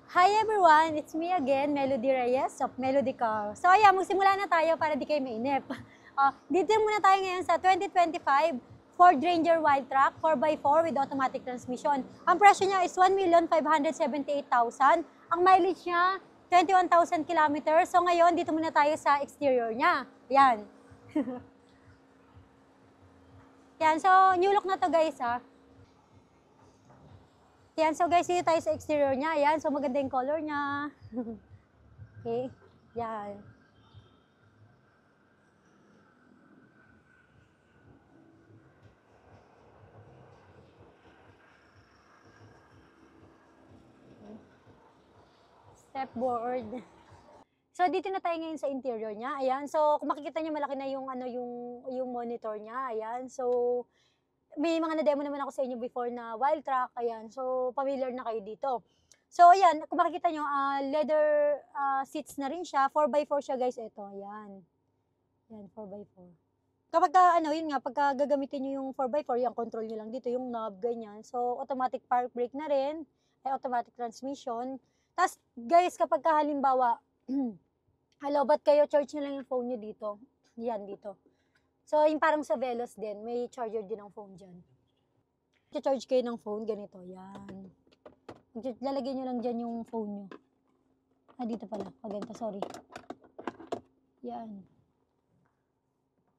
Hi everyone! It's me again, Melody Reyes of Melody Car. So ayan, magsimula na tayo para di kayo mainip. Dito muna tayo ngayon sa 2025 Ford Ranger Wildtrak 4x4 with automatic transmission. Ang presyo niya is 1,578,000. Ang mileage niya, 21,000 kilometers. So ngayon, dito muna tayo sa exterior niya. Ayan. Yan, so new look na to guys ha. Yan, so guys, dito tayo sa exterior niya. Ayan, so maganda yung color niya. Okay, yan. Stepboard. So dito na tayo ngayon sa interior niya. Ayan, so kung makikita niyo malaki na yung yung monitor niya. Ayan, so may mga na-demo naman ako sa inyo before na Wildtrak. Ayan, so familiar na kayo dito. So ayan, kung makikita nyo, leather seats na rin siya. 4x4 siya guys, ito. Ayan. Ayan, 4x4. Kapag yun nga, pagka gagamitin nyo yung 4x4, yung control nyo lang dito, yung knob, ganyan. So automatic park brake na rin, automatic transmission. Tapos guys, kapag halimbawa, halobat kayo, charge nyo lang yung phone nyo dito. Yan, dito. So, yung parang sa Velos din, may charger din ng phone dyan. I-charge kayo ng phone, ganito, yan. Lalagyan nyo lang dyan yung phone nyo. Dito pala, ganito, sorry. Yan.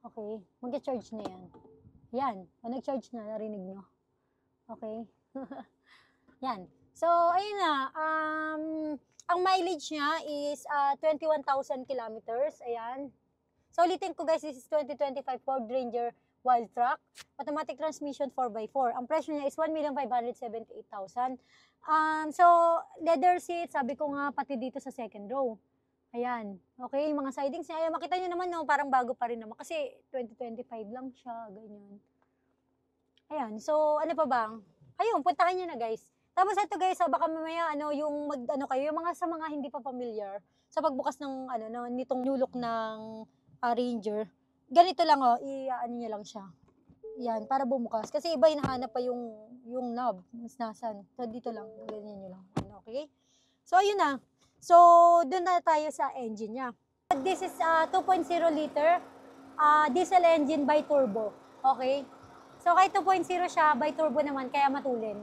Okay, mag-charge na yan. Yan, nag-charge na, narinig nyo. Okay. Yan. So, ayun na, ang mileage niya is 21,000 kilometers, ayan. So, ulitin ko guys, this is 2025 Ford Ranger Wildtrak. Automatic transmission 4x4. Ang presyo niya is 1,578,000. So, leather seat, sabi ko nga pati dito sa second row. Ayan. Okay, yung mga sidings niya. Ayan, makita nyo naman, no, parang bago pa rin naman. Kasi 2025 lang siya, ganyan. Ayan, so ano pa ba? Ayun, puntahan nyo na guys. Tapos ito guys, baka mamaya yung kayo, yung mga sa mga hindi pa familiar sa pagbukas ng nitong new look ng Ranger. Ganito lang i-ano niya lang siya. Yan, para bumukas. Kasi iba hinahanap pa yung knob, mas nasan. So dito lang, ganyan niyo lang. Okay? So ayun na. So doon na tayo sa engine niya. This is 2.0 liter diesel engine by turbo. Okay? So kahit 2.0 siya, by turbo naman, kaya matulin.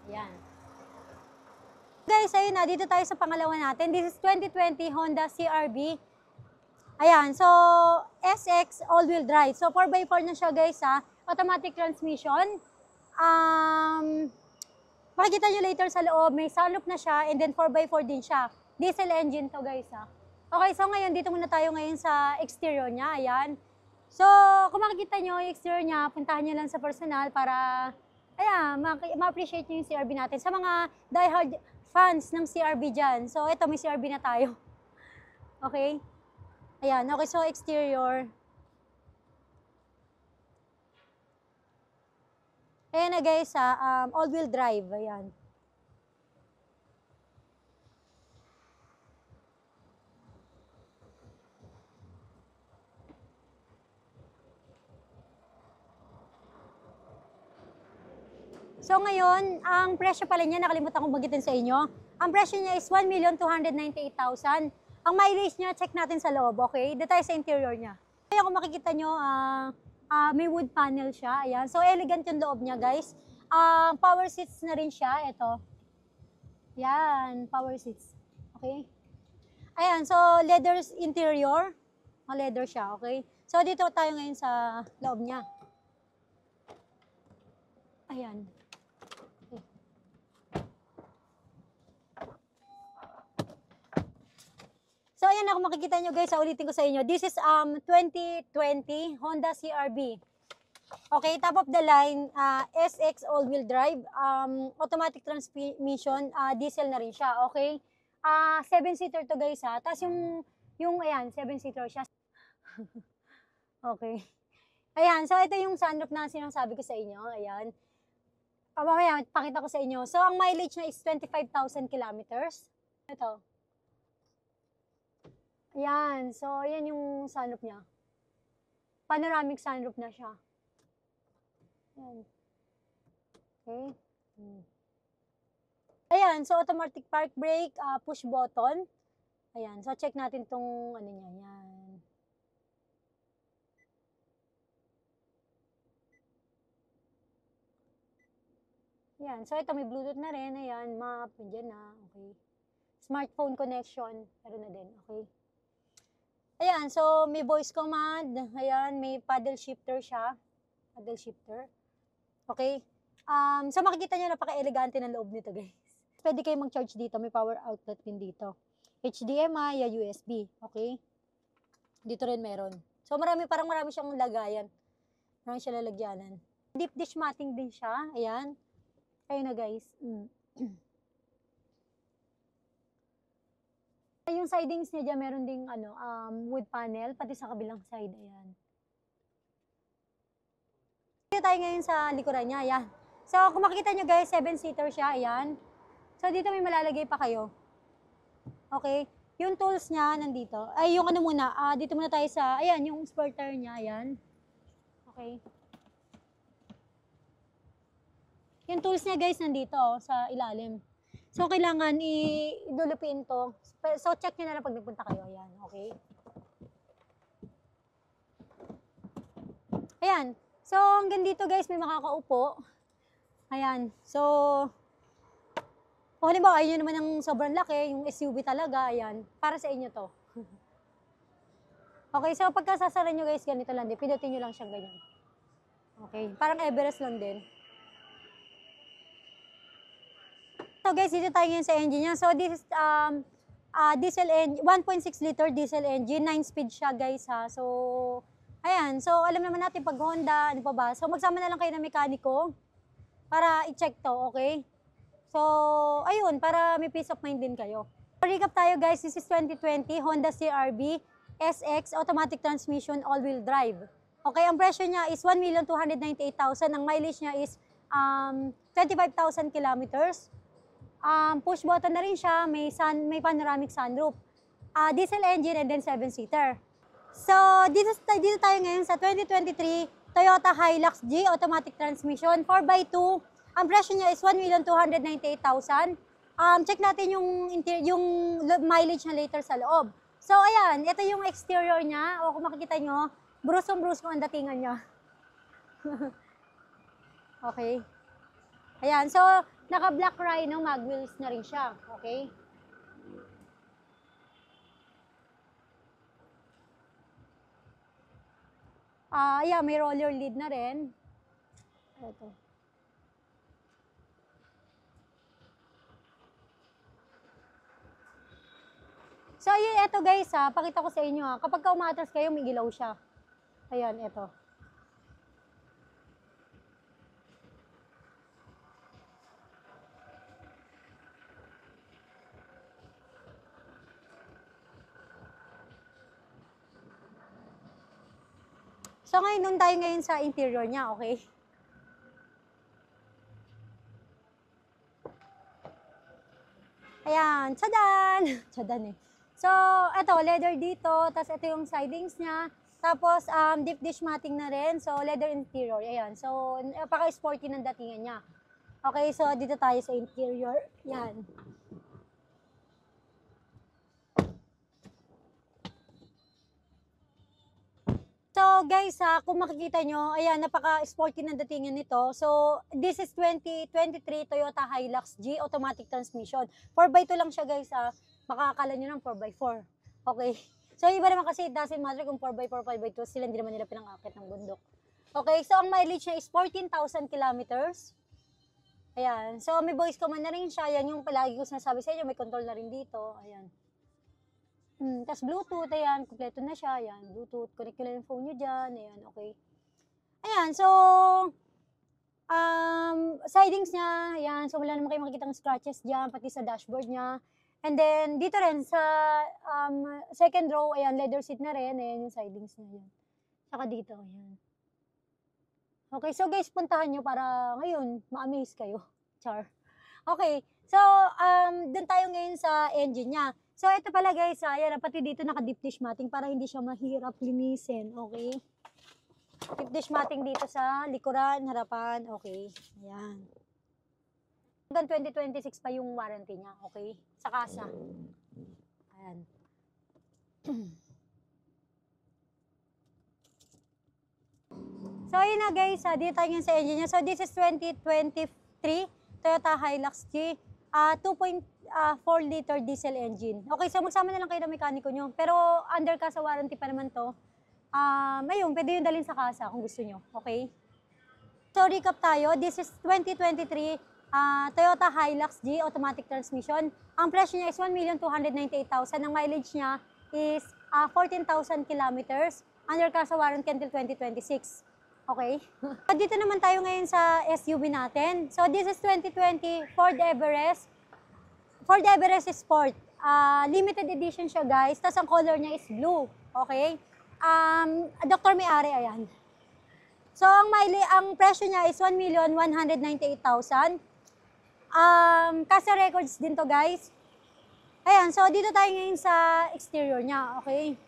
Yan. Guys, ayun na, dito tayo sa pangalawa natin. This is 2020 Honda CR-V. Ayan, so SX all-wheel drive. So 4x4 na siya guys ha. Automatic transmission. Makikita nyo later sa loob, may sunroof na siya and then 4x4 din siya. Diesel engine to guys ha. Okay, so ngayon dito muna tayo ngayon sa exterior niya. Ayan. So kung makikita nyo yung exterior niya, puntahan nyo lang sa personal para ma-appreciate nyo yung CR-V natin. Sa mga diehard fans ng CR-V dyan. So ito, may CR-V na tayo. Okay. Ayan, okay, so exterior. Ayan na guys, all-wheel drive, ayan. So ngayon, ang presyo pala niya, nakalimutan kong bagitin sa inyo. Ang presyo niya is 1,298,000. Ang mileage niya, check natin sa loob, okay? Dito tayo sa interior niya. Kaya kung makikita nyo, may wood panel siya. Ayan. So, elegant yung loob niya, guys. Power seats na rin siya. Ito. Yan, power seats. Okay? Ayan, so, leather interior. Leather siya, okay? So, dito tayo ngayon sa loob niya. Ayan. So, ayan na, kung makikita nyo guys, ulitin ko sa inyo. This is 2020 Honda CR-V. Okay, top of the line, SX all-wheel drive, automatic transmission, diesel na rin siya, okay? 7-seater to guys ha. Tapos ayan, 7-seater siya. Okay. Ayan, so ito yung sunroof na sinasabi ko sa inyo, ayan. Mamaya, pakita ko sa inyo. So, ang mileage niya is 25,000 kilometers. Ito. Ayan, so ayan yung sunroof niya. Panoramic sunroof na siya. Ayan. Okay. Ayan, so automatic park brake, push button. Ayan, so check natin tong ano niya, yan. Ayan, so ito may Bluetooth na rin, ayan, map, nandiyan na, okay. Smartphone connection, meron na din, okay. Ayan, so may voice command, ayan, may paddle shifter siya, paddle shifter, okay. So makikita nyo napaka-elegante ng loob nito, guys. Pwede kayo mag-charge dito, may power outlet din dito. HDMI, USB, okay. Dito rin meron. So parang marami siyang lagayan. Marami siyang lalagyanan. Deep dish matting din siya, ayan. Ayun na, guys. Yung sidings niya dyan, meron ding wood panel, pati sa kabilang side, ayan. Dito tayo ngayon sa likuran niya, ayan. So, kung makikita nyo guys, 7-seater siya, ayan. So, dito may malalagay pa kayo. Okay? Yung tools niya, nandito. Ay, yung ano muna, dito muna tayo sa, ayan, yung spare tire niya, ayan. Okay? Yung tools niya guys, nandito, sa ilalim. So, kailangan idulupin to. So, check nyo na lang pag nagpunta kayo. Ayan, okay? Ayan. So, hanggang dito guys, may makakaupo. Ayan. So, kung halimbawa, ayun naman ang sobrang laki, yung SUV talaga, ayan. Para sa inyo to. Okay, so pagka sasara nyo guys, ganito lang din. Pinutin nyo lang siyang ganyan. Okay, parang Everest lang din. So guys, dito tayo ngayon sa engine niya. So this is diesel engine, 1.6 liter diesel engine, 9-speed siya guys ha. So, ayan. So, alam naman natin pag Honda, ano pa ba. So, magsama na lang kayo ng mekaniko para i-check to, okay? So, ayun, para may peace of mind din kayo. Recap tayo guys, this is 2020 Honda CR-V SX automatic transmission all-wheel drive. Okay, ang presyo niya is 1,298,000. Ang mileage niya is 25,000 kilometers. Push button na rin siya, may panoramic sunroof. Diesel engine and then 7-seater. So, dito tayo ngayon sa 2023 Toyota Hilux G automatic transmission 4x2. Ang presyo niya is 1,298,000. Check natin yung mileage na later sa loob. So, ayan, ito yung exterior niya. O kung makikita nyo, brusong-bruso ang datingan niya. Okay. Ayan, so, naka-black rhino, mag wheels na rin siya. Okay? Yeah, may roller lid na rin. Ito. So, ayun, ito guys pakita ko sa inyo kapag umatras kayo, may ilaw siya. Ayan, ito. So, ngayon tayo ngayon sa interior niya, okay? Ayan, tsadan! Tsadan eh. So, ito, leather dito, tapos ito yung sidings niya. Tapos, deep dish matting na rin. So, leather interior. Ayan. So, napaka-sporty ng datingan niya. Okay, so dito tayo sa interior. Yan. So guys, kung makikita nyo, ayan, napaka-sporty ng datingan nito. So, this is 2023 Toyota Hilux G automatic transmission. 4x2 lang siya guys, makakakala nyo ng 4x4. Okay. So, iba naman kasi it doesn't matter kung 4x4, 5x2, sila hindi naman nila pinang-akit ng bundok. Okay, so ang mileage niya is 14,000 kilometers. Ayan. So, may voice command na rin siya. Yan yung palagi ko sinasabi sa inyo, may control na rin dito. Ayan. Tapos Bluetooth, ayan, kumpleto na siya, ayan, Bluetooth, connect nyo lang yung phone nyo dyan, ayan, okay. Ayan, so, sidings niya, ayan, so wala naman kayo makikita ng scratches dyan, pati sa dashboard niya. And then, dito rin, sa second row, ayan, leather seat na rin, ayan yung sidings niya, ayan. Saka dito, ayan. Okay, so guys, puntahan nyo para ngayon, ma-amaze kayo. Char. Okay, so, dun tayo ngayon sa engine niya. So, ito pala guys, ayan, pati dito naka-deep dish matting para hindi siya mahirap linisin, okay? Deep dish matting dito sa likuran, harapan, okay. Ayan. Hanggang 2026 pa yung warranty niya, okay? Sa kasa. Ayan. So, ayun na guys, dito tayo ngayon sa engine niya. So, this is 2023 Toyota Hilux G, 2.4 liter diesel engine. Okay, so magsama na lang kayo ng mekaniko nyo. Pero under ka sa warranty pa naman to. Ayun, pwede yung dalhin sa kasa kung gusto nyo. Okay? So, recap tayo. This is 2023 Toyota Hilux G automatic transmission. Ang presyo niya is 1,298,000. Ang mileage niya is 14,000 kilometers. Under ka sa warranty until 2026. Okay? Dito naman tayo ngayon sa SUV natin. So, this is 2020 Ford Everest. Ford Everest Sport. Limited edition siya, guys. Tapos ang color niya is blue. Okay? Dr. May-ari, ayan. So, ang presyo niya is 1,198,000. Kasa records din to, guys. Ayan, so dito tayo ngayon sa exterior niya. Okay?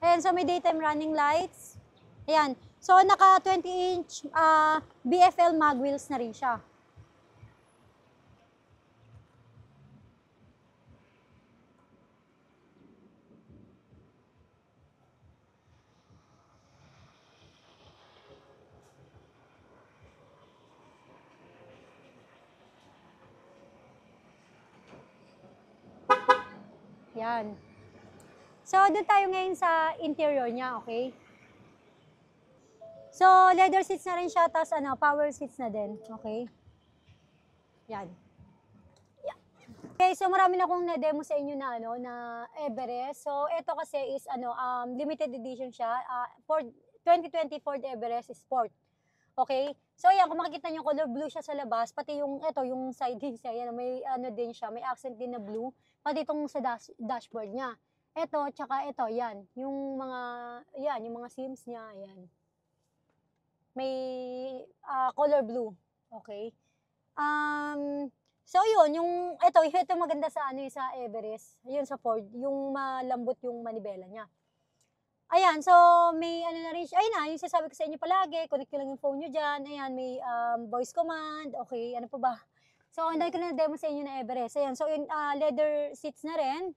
Ayan, so may daytime running lights. Ayan. So, naka 20-inch BFL mag wheels na rin siya. Ayan. So, doon tayo ngayon sa interior niya, okay? So, leather seats na rin siya, tapos power seats na din, okay? Yan. Yeah. Okay, so marami na akong na-demo sa inyo na, na Everest. So, ito kasi is, limited edition siya, Ford, 2020 Ford Everest Sport. Okay? So, ayan, kung makikita nyo, color blue siya sa labas, pati yung, yung side din siya, yan, may, din siya, may accent din na blue, pati itong sa dashboard niya. Ito, tsaka ito, yan. Yung mga sims niya, yan. May color blue. Okay? So, yun, ito maganda sa, sa Everest. Yun sa Ford, yung malambot yung manibela niya. Ayan, so, may, na rin siya. Ayun na, yung sasabi ko sa inyo palagi, connect nyo lang yung phone nyo dyan. Ayan, may voice command. Okay, ano pa ba? So, anday ko na demo sa inyo na Everest. Ayan, so, yung leather seats na rin.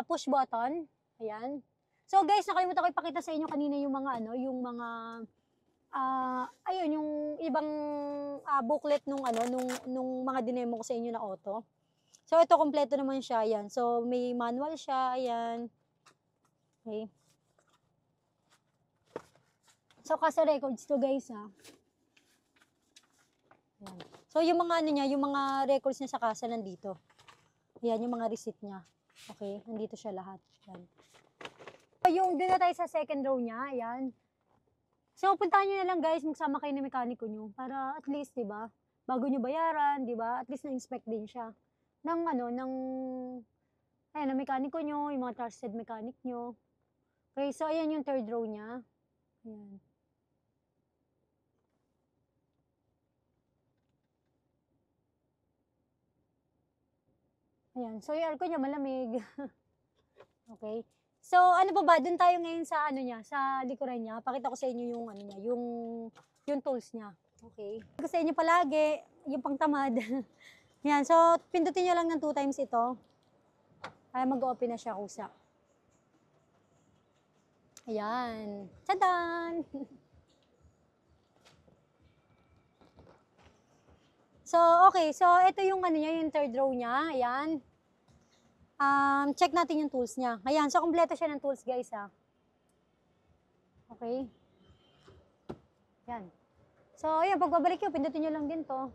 Push button. Ayan. So guys, nakalimutan ko ipakita sa inyo kanina yung mga yung mga ayun yung ibang booklet nung mga dinemo ko sa inyo na auto. So ito kompleto naman siya, ayan. So may manual siya, ayan. Okay. So kasi records to guys, ha. Ayan. So yung mga niya, yung mga records niya sa kasa nandito. Ayan, yung mga receipt niya. Okay, nandito siya lahat. Yan. So, yung doon na tayo sa second row niya, ayan. So, puntahan nyo na lang guys, magsama kayo ng mekaniko nyo. Para at least, di ba, bago nyo bayaran, di ba, at least na-inspect din siya. Ayan, ng mekaniko nyo, yung mga trusted mechanic nyo. Okay, so, ayan yung third row niya. Ayan. Ayan. So, yung aircon niya malamig. Okay. So, ano pa ba? Doon tayo ngayon sa sa likuran niya. Pakita ko sa inyo yung niya, yung tools niya. Okay. Kasi sa inyo palagi, yung pangtamad. Yan. So, pindutin niyo lang ng 2 times ito. Kaya mag-open na siya kusa. Ayan. Tadan! So, okay. So, ito yung niya, yung third row niya. Ayan. Check natin yung tools niya. Ayan. So, kompleto siya ng tools, guys, ha. Okay. Ayan. So, ayan. Pagbabalik yun, pindutin nyo lang din to.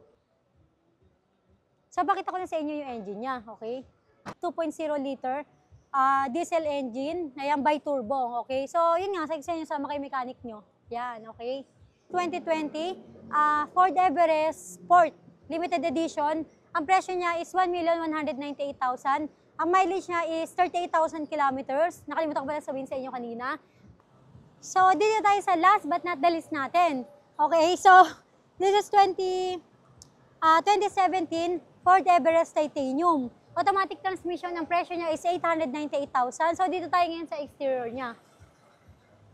So, pakita ko na sa inyo yung engine niya. Okay. 2.0 liter. Diesel engine. Ayan, bi-turbo. Okay. So, yun nga. Sa inyo, sama kay mechanic nyo. Ayan. Okay. 2020. Ford Everest Sport. Limited edition. Ang presyo niya is 1,198,000. Ang mileage niya is 38,000 kilometers. Nakalimutan ko pala sabihin sa inyo kanina. So, dito tayo sa last but not the least natin. Okay, so, this is 2017 Ford Everest Titanium. Automatic transmission, ang presyo niya is 898,000. So, dito tayo ngayon sa exterior niya.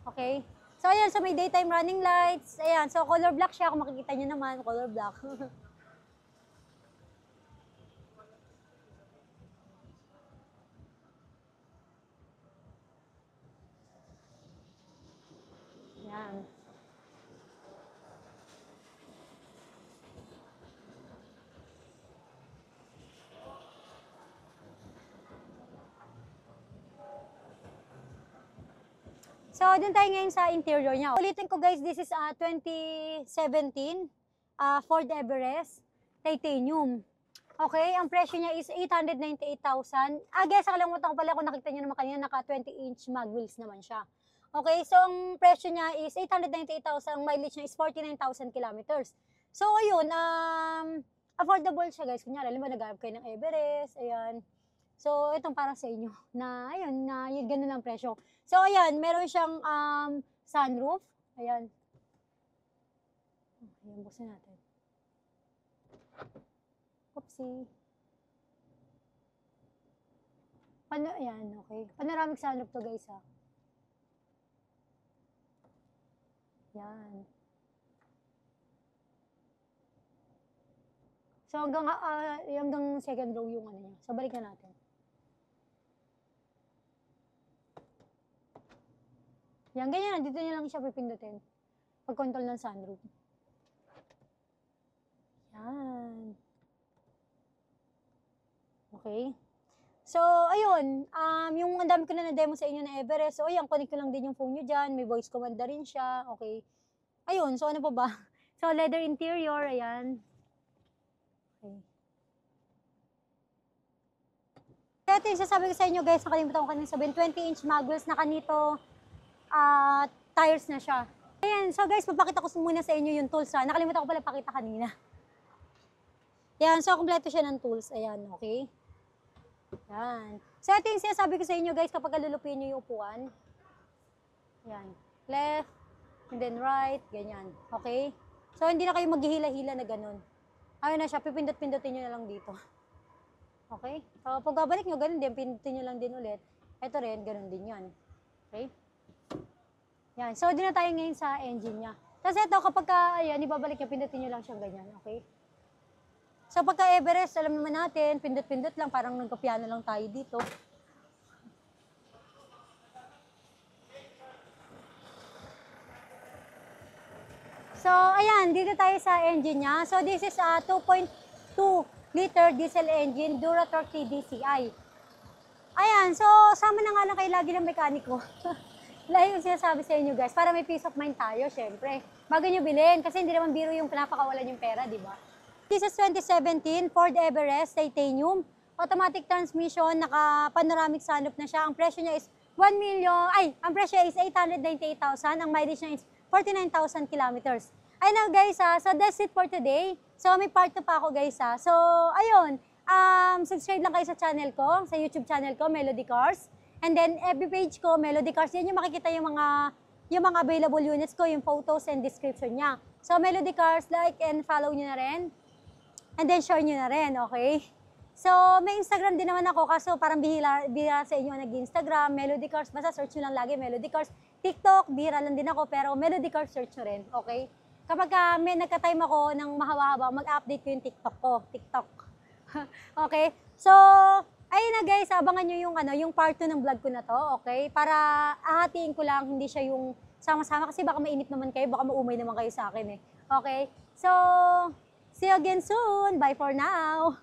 Okay. So, ayan. So, may daytime running lights. Ayan. So, color black siya. Kung makikita nyo naman, color black. So, dun tayo ngayon sa interior niya. Ulitin ko guys, this is 2017 Ford Everest Titanium. Okay, ang presyo niya is 898,000. Guys, nakalimutan ko pala kung nakita niyo naman kanina, naka 20-inch mag wheels naman siya. Okay, so ang presyo niya is 898,000, ang mileage niya is 49,000 kilometers. So, ayun, affordable siya guys. Kunyari, alam mo, nag-aarap kayo ng Everest, ayan. So, itong para sa inyo, na, ayun, na yun, ganun ang presyo. So, ayan, meron siyang sunroof. Ayan. Ayan, buksan natin. Oopsie. Ayan, okay. Panoramic sunroof to guys, ha. Ayan. So, hanggang second row yung ano niya. So, balikan natin. Yan, ganyan. Dito niya lang siya pipindutin. Pag-control ng sunroof. Yan. Okay. So, ayun. Yung ang dami ko na na-demo sa inyo na Everest. So, ayan, connect ko lang din yung phone nyo dyan. May voice command na rin siya. Okay. Ayun. So, ano pa ba? So, leather interior. Ayan. Okay. Ito yung sasabi ko sa inyo guys. Nakalimutan ko kanina sabihin. 20-inch mag wheels na kanito. Tires na siya. Ayan, so guys, papakita ko muna sa inyo yung tools ha. Nakalimutan ko pala pakita kanina. Ayan, so kompleto siya ng tools. Ayan, okay. Ayan. So ito yung sinasabi ko sa inyo guys kapag lulupiin nyo yung upuan. Ayan, left, and then right, ganyan. Okay. So hindi na kayo maghihila-hila na ganun. Ayun na siya, pipindot-pindotin nyo na lang dito. Okay. So pag babalik nyo, ganun din, pindutin nyo lang din ulit. Ito rin, ganun din yan. Okay. Yan. So, din na tayo ngayon sa engine niya. Tapos ito, kapag ayan, ibabalik niya, pindutin nyo lang siyang ganyan, okay? So, pagka Everest, alam naman natin, pindot-pindot lang, parang nagkopya na lang tayo dito. So, ayan, dito tayo sa engine niya. So, this is a 2.2 liter diesel engine, Duratorque DCI. Ayan, so, sama na nga lang kayo lagi ng mekaniko. Lahi yung sinasabi sa inyo guys, para may peace of mind tayo, syempre. Bago nyo bilhin, kasi hindi naman biro yung pinapakawalan yung pera, di ba? This is 2017 Ford Everest Titanium. Automatic transmission, naka-panoramic sunroof na siya. Ang presyo niya is ang presyo is 898,000. Ang mileage niya is 49,000 kilometers. Ayun na guys, so that's it for today. So may part 2 pa ako guys ha. So ayun, subscribe lang kayo sa channel ko, sa YouTube channel ko, Melody Cars. And then, FB page ko, Melody Cars, yan yung makikita yung mga available units ko, yung photos and description niya. So, Melody Cars, like and follow nyo na rin. And then, share nyo na rin, okay? So, may Instagram din naman ako, kaso parang bihira sa inyo nag-Instagram, Melody Cars, basta search nyo lang lagi, Melody Cars. TikTok, bihira lang din ako, pero Melody Cars, search nyo rin, okay? Kapag may nagka-time ako ng mahaba-haba, mag-update ko yung TikTok ko, TikTok. Okay? So, ayun na guys, abangan nyo yung part 2 ng vlog ko na to, okay? Para ahatiin ko lang, hindi siya yung sama-sama kasi baka mainip naman kayo, baka maumay naman kayo sa akin eh. Okay? So, see you again soon. Bye for now.